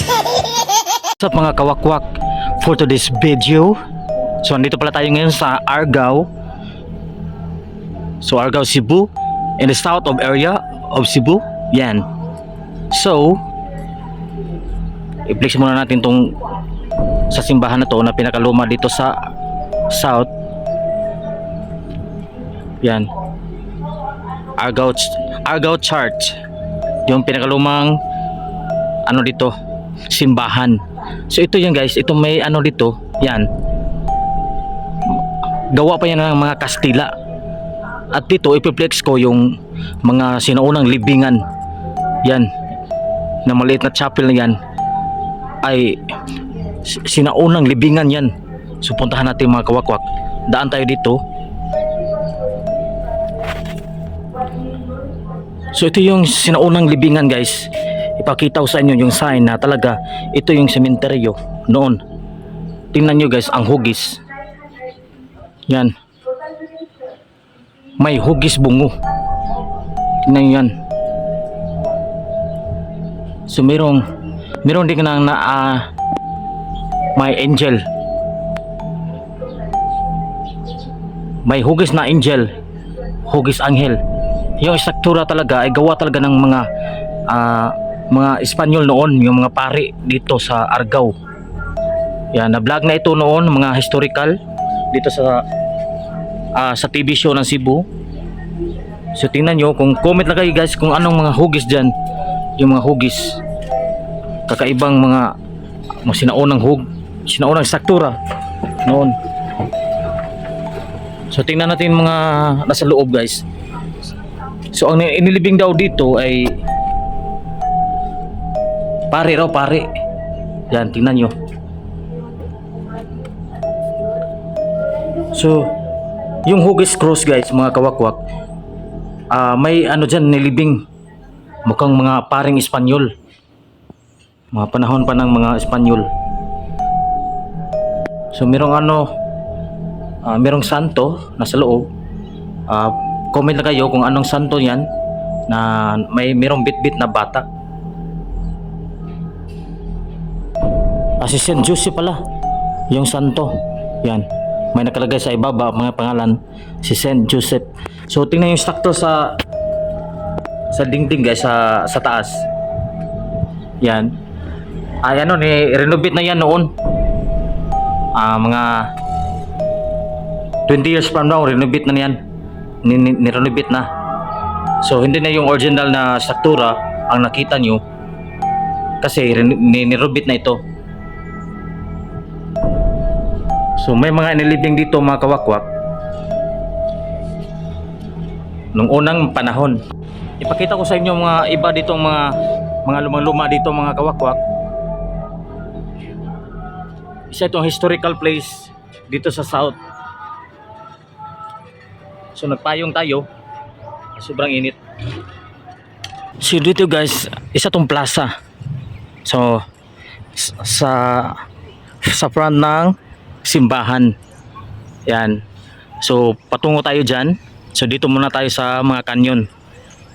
What's up mga kawakwak, for today's video. So andito pala tayo ngayon sa Argao. So Argao, Cebu, in the south of area of Cebu. Yan. So i-flex muna natin tong sa simbahan na to na pinakaluma dito sa south. Yan. Argao Church. Yung pinakalumang ano dito, simbahan. So ito yan guys, ito may ano dito, yan. Gawa pa yan ng mga Kastila. At dito ipiplex ko yung mga sinaunang libingan. Yan. Na maliit na chapel na yan ay sinaunang libingan yan. So puntahan natin mga kawakwak. Daan tayo dito. So ito yung sinaunang libingan guys. Ipakita ko sa inyo yung sign na talaga ito yung sementeryo noon. Tingnan nyo guys ang hugis. Yan. May hugis bungo. Tingnan nyo yan. So merong din na may angel. May hugis na angel. Hugis anghel. Yung struktura talaga ay gawa talaga ng mga Espanyol noon, yung mga pari dito sa Argao. Yan, na-vlog na ito noon, mga historical dito sa TV show ng Cebu. So tingnan nyo, kung comment na kayo guys kung anong mga hugis dyan, yung mga hugis, kakaibang mga sinaunang struktura noon. So tingnan natin mga nasa loob guys. So ang inilibing daw dito ay pare raw, pare. Yan, tingnan nyo. So yung hugis cross guys mga kawakwak, may ano dyan nilibing, mukhang mga paring Espanyol, mga panahon pa ng mga Espanyol. So merong santo nasa loob. Comment na kayo kung anong santo yan, na merong bit-bit na bata. Si Saint Joseph pala yung santo. Yan, may nakalagay sa ibaba mga pangalan, si Saint Joseph. So tingnan yung structure sa dingding guys, sa taas. Yan ay ano, renovate na yan noon. Mga 20 years from now renovate na yan. Ni-renovate na. So hindi na yung original na struktura ang nakita nyo, kasi ni-renovate na ito. So may mga inilibing dito mga kawakwak nung unang panahon. Ipakita ko sa inyo mga iba dito, mga lumang-luma dito mga kawakwak. Isa itong historical place dito sa south. So nagpayong tayo, sobrang init. So dito guys, isa tong plaza. So sa front ng simbahan. Yan. So patungo tayo dyan. So dito muna tayo sa mga kanyon.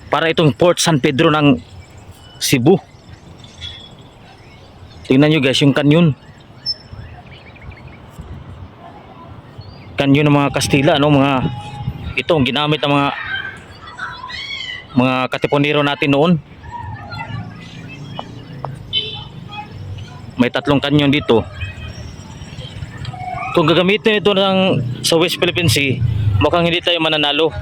Para itong Port San Pedro ng Cebu. Tingnan nyo guys yung kanyon. Kanyon ng mga Kastila, no? Itong ginamit ng mga katipunero natin noon. May 3 kanyon dito. Kung gagamitin ito sa West Philippine Sea, mukhang hindi tayo mananalo.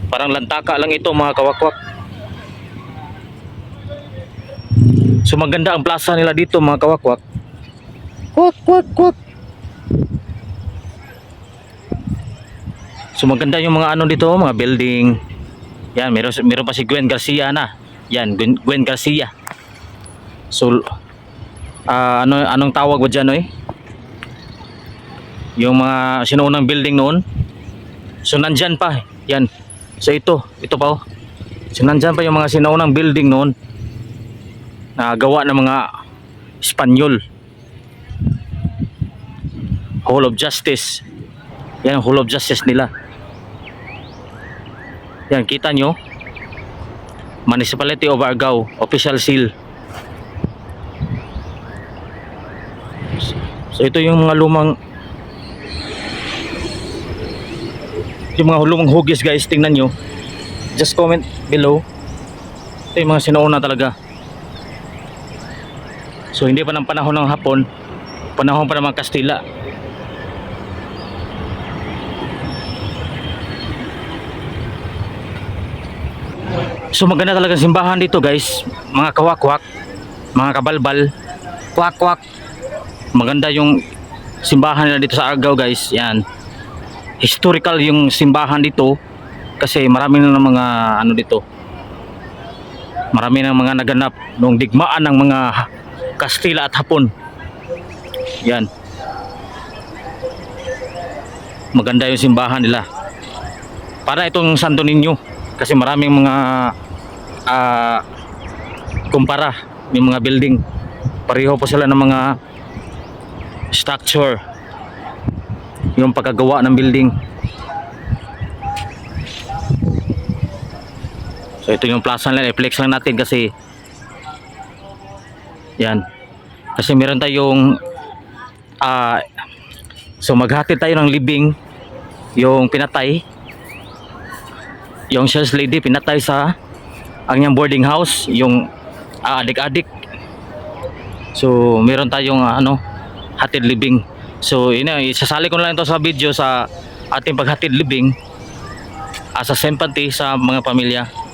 Parang lantaka lang ito mga kawakwak. So maganda ang plaza nila dito mga kawakwak. Kwak kwak kwak. So maganda yung mga ano dito, mga building. Yan, meron pa si Gwen Garcia na. Yan, Gwen Garcia. So anong tawag mo dyan, yung mga sinuunang building noon. So nandyan pa, yan. So ito pa. So nandyan pa yung mga sinuunang building noon na gawa ng mga Espanyol. Hall of Justice. Yan, Hall of Justice nila. Yan, kita nyo, Municipality of Argao, official seal. So ito yung mga lumang hugis guys, tingnan nyo. Just comment below. Ito yung mga sinuuna talaga. So hindi pa ng panahon ng Hapon, panahon pa ng mga Kastila. So maganda talaga simbahan dito guys, mga kawakwak, mga kabalbal, kwak-kwak. Maganda yung simbahan nila dito sa Argao guys, yan. Historical yung simbahan dito kasi marami na mga ano dito. Marami na mga naganap noong digmaan ng mga Kastila at Hapon. Yan. Maganda yung simbahan nila. Para itong Santo Niño kasi maraming mga kumpara yung mga building. Pareho po sila ng mga structure. Yung pagkagawa ng building. So ito yung plaza nila, i-flex lang natin kasi yan. Kasi meron tayong so maghatid tayo ng libing yung pinatay. Yung sales lady pinatay sa ang niyang boarding house, yung adik-adik. So meron tayong hatid libing. So isasali ko na lang ito sa video sa ating paghatid libing as a sympathy sa mga pamilya.